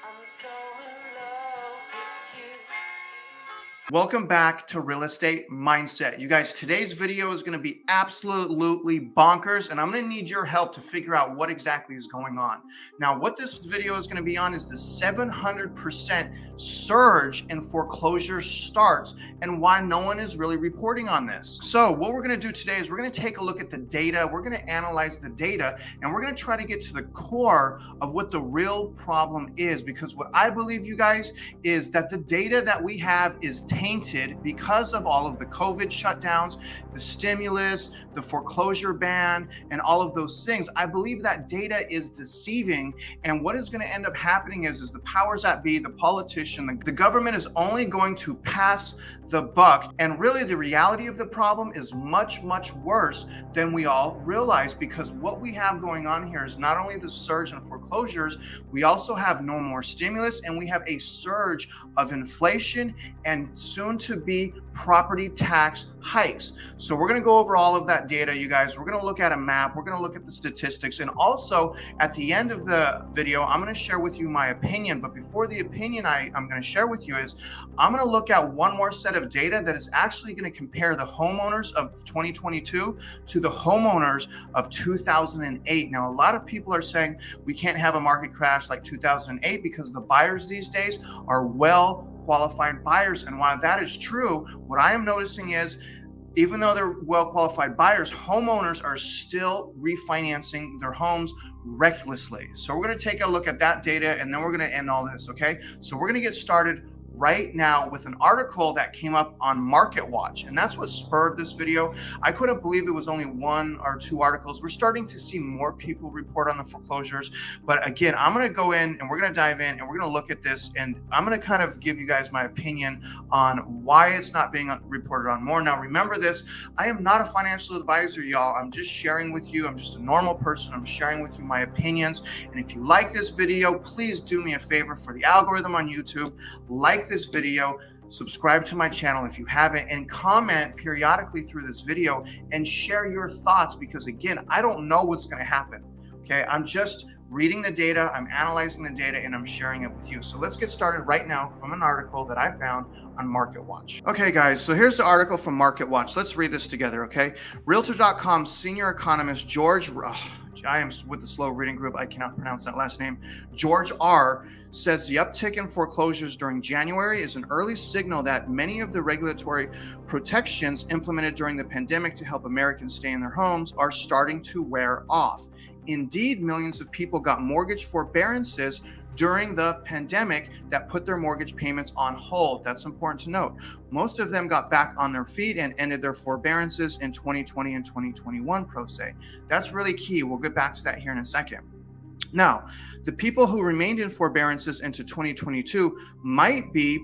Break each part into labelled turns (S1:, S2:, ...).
S1: I'm so in love with you.
S2: Welcome back to Real Estate Mindset. You guys, today's video is going to be absolutely bonkers, and I'm going to need your help to figure out what exactly is going on. Now, what this video is going to be on is the 700% surge in foreclosure starts and why no one is really reporting on this. So what we're going to do today is we're going to take a look at the data, we're going to analyze the data, and we're going to try to get to the core of what the real problem is, because what I believe, you guys, is that the data that we have is tainted because of all of the COVID shutdowns, the stimulus, the foreclosure ban, and all of those things. I believe that data is deceiving, and what is going to end up happening is the powers that be, the politician, the government is only going to pass the buck. And really the reality of the problem is much worse than we all realize, because what we have going on here is not only the surge in foreclosures, we also have no more stimulus, and we have a surge of inflation and soon to be property tax hikes. So we're going to go over all of that data, you guys. We're going to look at a map, we're going to look at the statistics, and also at the end of the video I'm going to share with you my opinion. But before the opinion I'm going to share with you is I'm going to look at one more set of data that is actually going to compare the homeowners of 2022 to the homeowners of 2008. Now, a lot of people are saying we can't have a market crash like 2008 because the buyers these days are well qualified buyers. And while that is true, what I am noticing is even though they're well qualified buyers, homeowners are still refinancing their homes recklessly. So we're going to take a look at that data, and then we're going to end all this. Okay, so we're going to get started right now with an article that came up on Market Watch, and that's what spurred this video. I couldn't believe it was only one or two articles. We're starting to see more people report on the foreclosures, but again, I'm going to go in and we're going to dive in and we're going to look at this, and I'm going to kind of give you guys my opinion on why it's not being reported on more. Now, remember this, I am not a financial advisor, y'all. I'm just sharing with you. I'm just a normal person. I'm sharing with you my opinions, and if you like this video, please do me a favor for the algorithm on YouTube. Like this video, subscribe to my channel if you haven't, and comment periodically through this video and share your thoughts, because again, I don't know what's going to happen. Okay, I'm just reading the data, I'm analyzing the data, and I'm sharing it with you. So let's get started right now from an article that I found on Market Watch. Okay, guys, so here's the article from Market Watch. Let's read this together, okay? Realtor.com senior economist George, I am with the slow reading group, I cannot pronounce that last name, George R., says the uptick in foreclosures during January is an early signal that many of the regulatory protections implemented during the pandemic to help Americans stay in their homes are starting to wear off. Indeed, millions of people got mortgage forbearances during the pandemic that put their mortgage payments on hold. That's important to note. Most of them got back on their feet and ended their forbearances in 2020 and 2021 pro se. That's really key. We'll get back to that here in a second. Now, the people who remained in forbearances into 2022 might be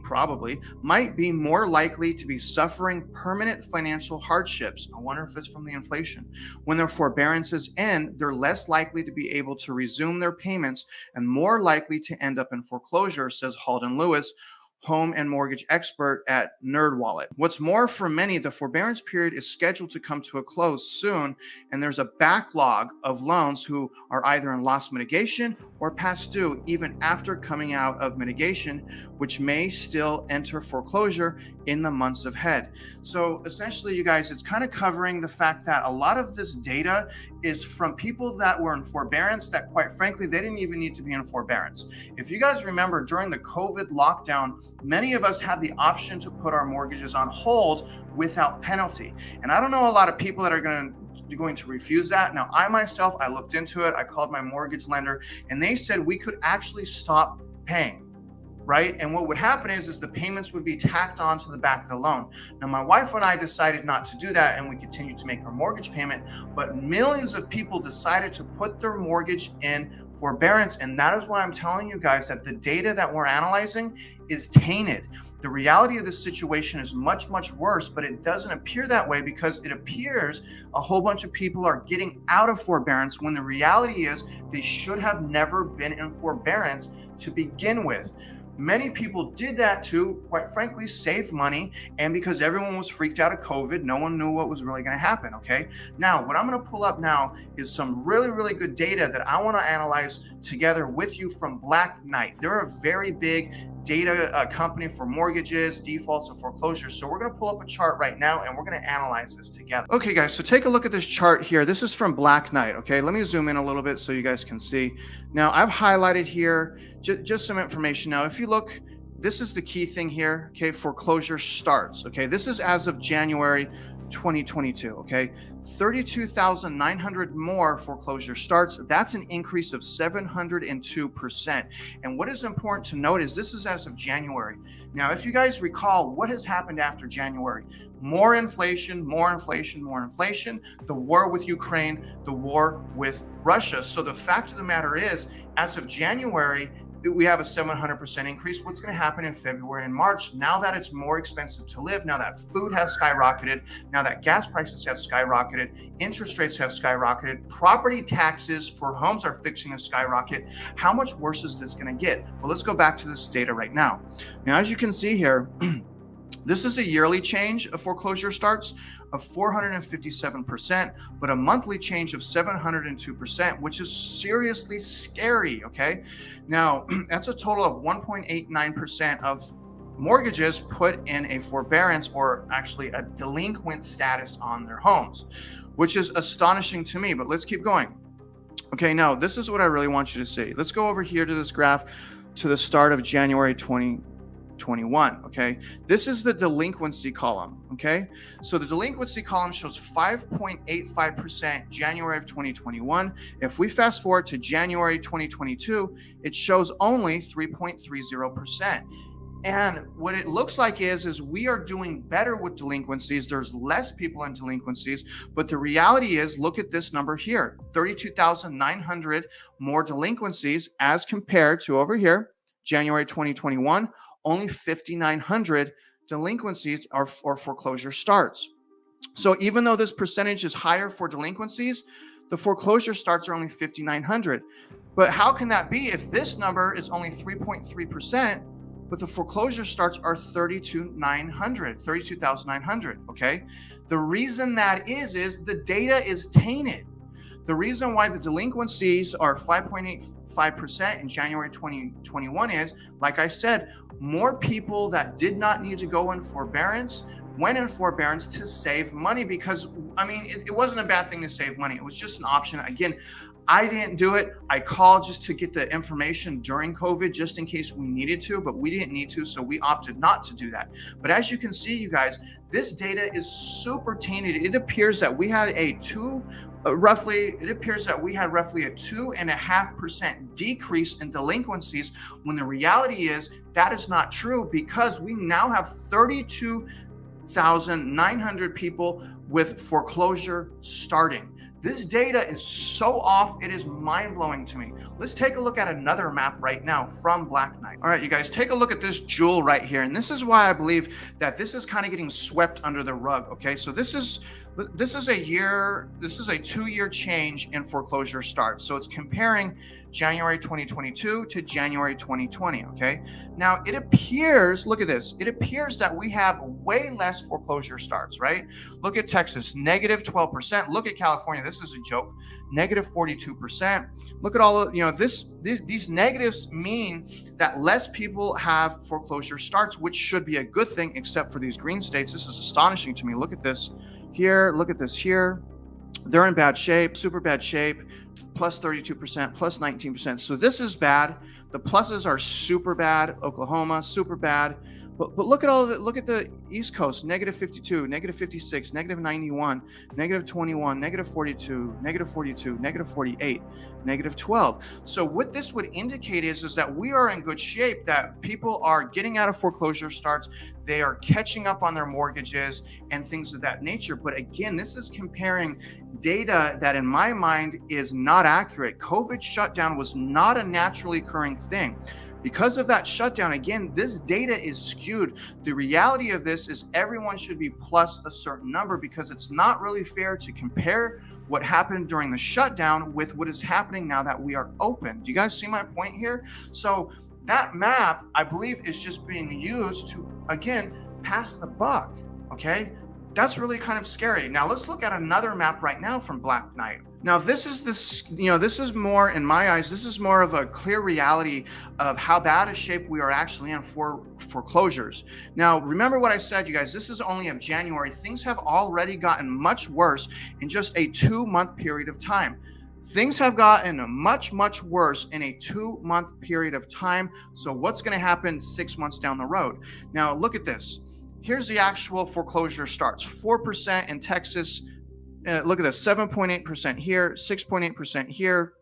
S2: more likely to be suffering permanent financial hardships. I wonder if it's from the inflation. When their forbearances end, they're less likely to be able to resume their payments and more likely to end up in foreclosure, says Halden Lewis, home and mortgage expert at NerdWallet. What's more, for many, the forbearance period is scheduled to come to a close soon, and there's a backlog of loans who are either in loss mitigation or past due even after coming out of mitigation, which may still enter foreclosure in the months ahead. So essentially, you guys, it's kind of covering the fact that a lot of this data is from people that were in forbearance that, quite frankly, they didn't even need to be in forbearance. If you guys remember, during the COVID lockdown, many of us had the option to put our mortgages on hold without penalty. And I don't know a lot of people that are going to refuse that. Now, I myself, I looked into it. I called my mortgage lender, and they said we could actually stop paying. Right? And what would happen is the payments would be tacked on to the back of the loan. Now, my wife and I decided not to do that, and we continued to make our mortgage payment, but millions of people decided to put their mortgage in forbearance. And that is why I'm telling you guys that the data that we're analyzing is tainted. The reality of this situation is much worse, but it doesn't appear that way because it appears a whole bunch of people are getting out of forbearance when the reality is they should have never been in forbearance to begin with. Many people did that to, quite frankly, save money, and because everyone was freaked out of COVID, no one knew what was really going to happen. Okay, now what I'm going to pull up now is some really good data that I want to analyze together with you from Black Knight. They're a very big data company for mortgages, defaults, and foreclosures. So we're going to pull up a chart right now and we're going to analyze this together. Okay, guys, so take a look at this chart here. This is from Black Knight. Okay, let me zoom in a little bit so you guys can see. Now I've highlighted here just some information. Now, if you look, this is the key thing here. Okay, foreclosure starts. Okay, this is as of January 2022. Okay, 32,900 more foreclosure starts. That's an increase of 702%. And what is important to note is this is as of January. Now, if you guys recall, what has happened after January? More inflation, more inflation, more inflation, the war with Ukraine, the war with Russia. So the fact of the matter is, as of January, we have a 700% increase. What's going to happen in February and March? Now that it's more expensive to live, now that food has skyrocketed, now that gas prices have skyrocketed, interest rates have skyrocketed, property taxes for homes are fixing to skyrocket. How much worse is this going to get? Well, let's go back to this data right now. Now, as you can see here, this is a yearly change of foreclosure starts of 457%, but a monthly change of 702%, which is seriously scary, okay? Now, that's a total of 1.89% of mortgages put in a forbearance or actually a delinquent status on their homes, which is astonishing to me, but let's keep going. Okay, now this is what I really want you to see. Let's go over here to this graph to the start of January 2021. Okay, this is the delinquency column. Okay, so the delinquency column shows 5.85% January of 2021. If we fast forward to January 2022, it shows only 3.30%. And what it looks like is we are doing better with delinquencies. There's less people in delinquencies, but the reality is, look at this number here, 32,900 more delinquencies as compared to over here, January 2021, only 5,900 delinquencies or foreclosure starts. So even though this percentage is higher for delinquencies, the foreclosure starts are only 5,900. But how can that be if this number is only 3.3%, but the foreclosure starts are 32,900, okay? The reason that is the data is tainted. The reason why the delinquencies are 5.85% in January 2021 is, like I said, more people that did not need to go in forbearance went in forbearance to save money because, I mean, it wasn't a bad thing to save money. It was just an option. Again, I didn't do it. I called just to get the information during COVID, just in case we needed to, but we didn't need to, so we opted not to do that. But as you can see, you guys, this data is super tainted. It appears that we had roughly a 2.5% decrease in delinquencies, when the reality is that is not true, because we now have 32,900 people with foreclosure starting. This data is so off, it is mind-blowing to me. Let's take a look at another map right now from Black Knight. All right, you guys, take a look at this jewel right here. And this is why I believe that this is kind of getting swept under the rug, okay? So this is a 2-year change in foreclosure starts. So it's comparing January 2022 to January 2020, okay? Now it appears, look at this, it appears that we have way less foreclosure starts, right? Look at Texas, negative 12%. Look at California, this is a joke, negative 42%. Look at all of, these negatives mean that less people have foreclosure starts, which should be a good thing, except for these green states. This is astonishing to me. Look at this here, look at this here. They're in bad shape, super bad shape, plus 32%, plus 19%. So this is bad. The pluses are super bad. Oklahoma, super bad. But look at look at the East Coast, negative 52, negative 56, negative 91, negative 21, negative 42, negative 42, negative 48, negative 12. So what this would indicate is that we are in good shape, that people are getting out of foreclosure starts, they are catching up on their mortgages and things of that nature. But again, this is comparing data that in my mind is not accurate. COVID shutdown was not a naturally occurring thing. Because of that shutdown, again, this data is skewed. The reality of this is everyone should be plus a certain number, because it's not really fair to compare what happened during the shutdown with what is happening now that we are open. Do you guys see my point here? So That map, I believe, is just being used to, again, pass the buck. Okay. That's really kind of scary. Now let's look at another map right now from Black Knight. Now this is more, in my eyes, this is more of a clear reality of how bad a shape we are actually in for foreclosures. Now, remember what I said, you guys, this is only of January. Things have already gotten much worse in just a 2-month period of time. Things have gotten much, much worse in a 2-month period of time. So what's going to happen 6 months down the road? Now, look at this. Here's the actual foreclosure starts. 4% in Texas. Look at this, 7.8% here, 6.8% here,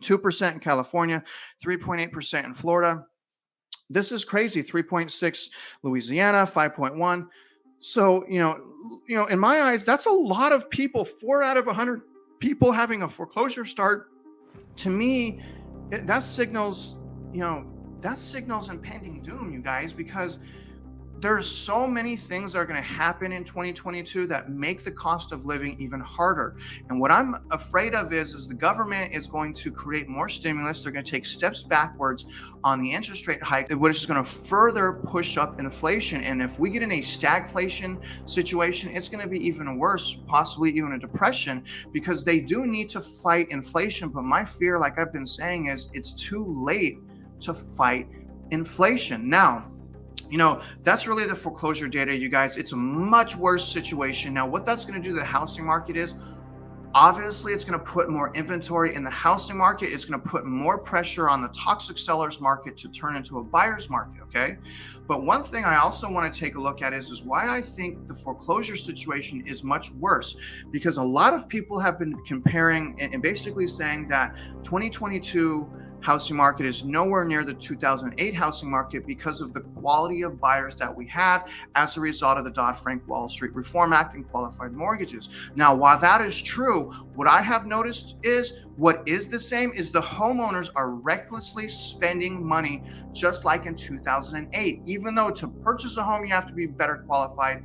S2: 2% in California, 3.8% in Florida. This is crazy. 3.6 Louisiana, 5.1. So, in my eyes, that's a lot of people. 4 out of 100 people having a foreclosure start. To me, that signals impending doom, you guys, because there's so many things that are going to happen in 2022 that make the cost of living even harder. And what I'm afraid of is the government is going to create more stimulus. They're going to take steps backwards on the interest rate hike, which is going to further push up inflation. And if we get in a stagflation situation, it's going to be even worse, possibly even a depression, because they do need to fight inflation. But my fear, like I've been saying, is it's too late to fight inflation. Now, that's really the foreclosure data, you guys. It's a much worse situation. Now, what that's going to do to the housing market is, obviously, it's going to put more inventory in the housing market. It's going to put more pressure on the toxic sellers market to turn into a buyer's market, okay? But one thing I also want to take a look at is why I think the foreclosure situation is much worse, because a lot of people have been comparing and basically saying that 2022 housing market is nowhere near the 2008 housing market because of the quality of buyers that we have as a result of the Dodd-Frank Wall Street Reform Act and qualified mortgages. Now, while that is true, what I have noticed is what is the same is the homeowners are recklessly spending money just like in 2008. Even though to purchase a home, you have to be better qualified,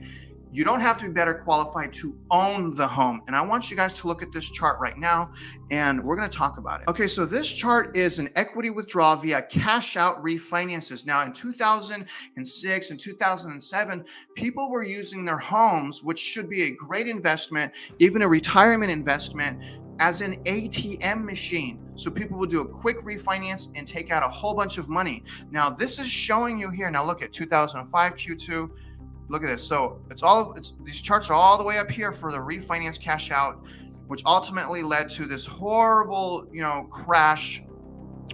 S2: you don't have to be better qualified to own the home. And I want you guys to look at this chart right now, and we're going to talk about it. Okay, so this chart is an equity withdrawal via cash out refinances. Now, in 2006 and 2007, people were using their homes, which should be a great investment, even a retirement investment, as an ATM machine. So people will do a quick refinance and take out a whole bunch of money. Now, this is showing you here. Now, look at 2005 Q2. Look at this. So these charts are all the way up here for the refinance cash out, which ultimately led to this horrible, crash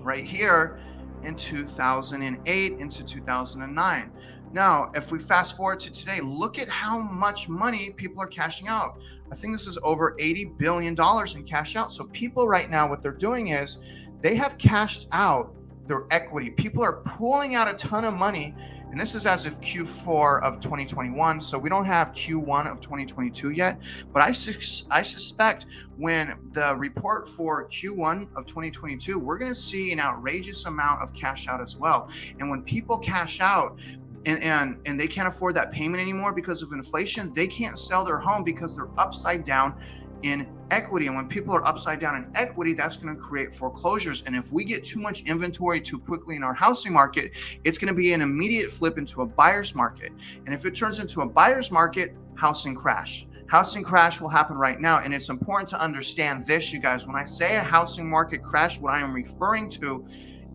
S2: right here in 2008 into 2009. Now, if we fast forward to today, look at how much money people are cashing out. I think this is over $80 billion in cash out. So people right now, what they're doing is they have cashed out their equity. People are pulling out a ton of money. And this is as of Q4 of 2021. So we don't have Q1 of 2022 yet. But I suspect when the report for Q1 of 2022, we're going to see an outrageous amount of cash out as well. And when people cash out, and they can't afford that payment anymore because of inflation, they can't sell their home because they're upside down in equity. And when people are upside down in equity, that's going to create foreclosures. And if we get too much inventory too quickly in our housing market, it's going to be an immediate flip into a buyer's market. And if it turns into a buyer's market, housing crash. Housing crash will happen right now. And it's important to understand this, you guys. When I say a housing market crash, what I am referring to,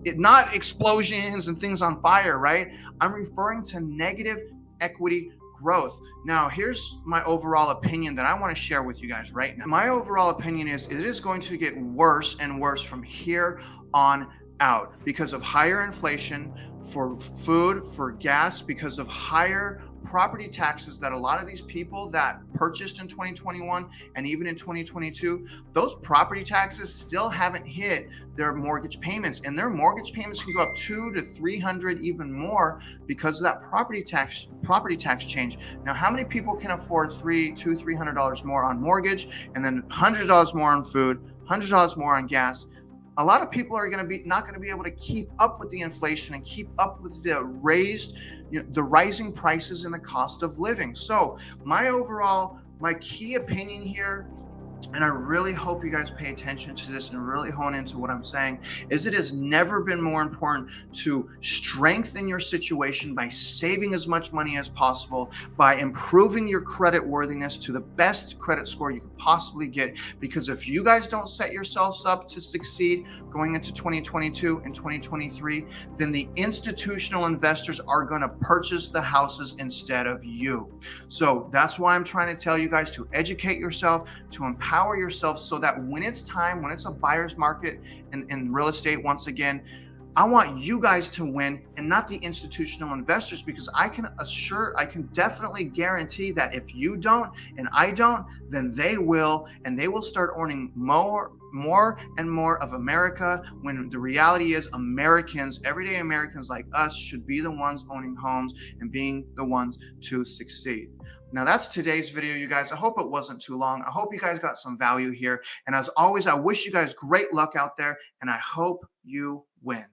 S2: not explosions and things on fire, right? I'm referring to negative equity growth. Now, here's my overall opinion that I want to share with you guys right now. My overall opinion is it is going to get worse and worse from here on out because of higher inflation for food, for gas, because of higher property taxes that a lot of these people that purchased in 2021 and even in 2022, those property taxes still haven't hit their mortgage payments, and their mortgage payments can go up $200 to $300 even more because of that property tax change. Now, how many people can afford $300 more on mortgage and then $100 more on food, $100 more on gas? A lot of people are not going to be able to keep up with the inflation and keep up with the rising prices and the cost of living. So my key opinion here and I really hope you guys pay attention to this and really hone into what I'm saying, is it has never been more important to strengthen your situation by saving as much money as possible, by improving your credit worthiness to the best credit score you could possibly get. Because if you guys don't set yourselves up to succeed going into 2022 and 2023, then the institutional investors are going to purchase the houses instead of you. So that's why I'm trying to tell you guys to educate yourself, to empower yourself, so that when it's time, when it's a buyer's market in real estate, once again, I want you guys to win and not the institutional investors, because I can definitely guarantee that if you don't and I don't, then they will, and they will start owning more and more of America, when the reality is Americans, everyday Americans like us, should be the ones owning homes and being the ones to succeed. Now, that's today's video, you guys. I hope it wasn't too long. I hope you guys got some value here. And as always, I wish you guys great luck out there, and I hope you win.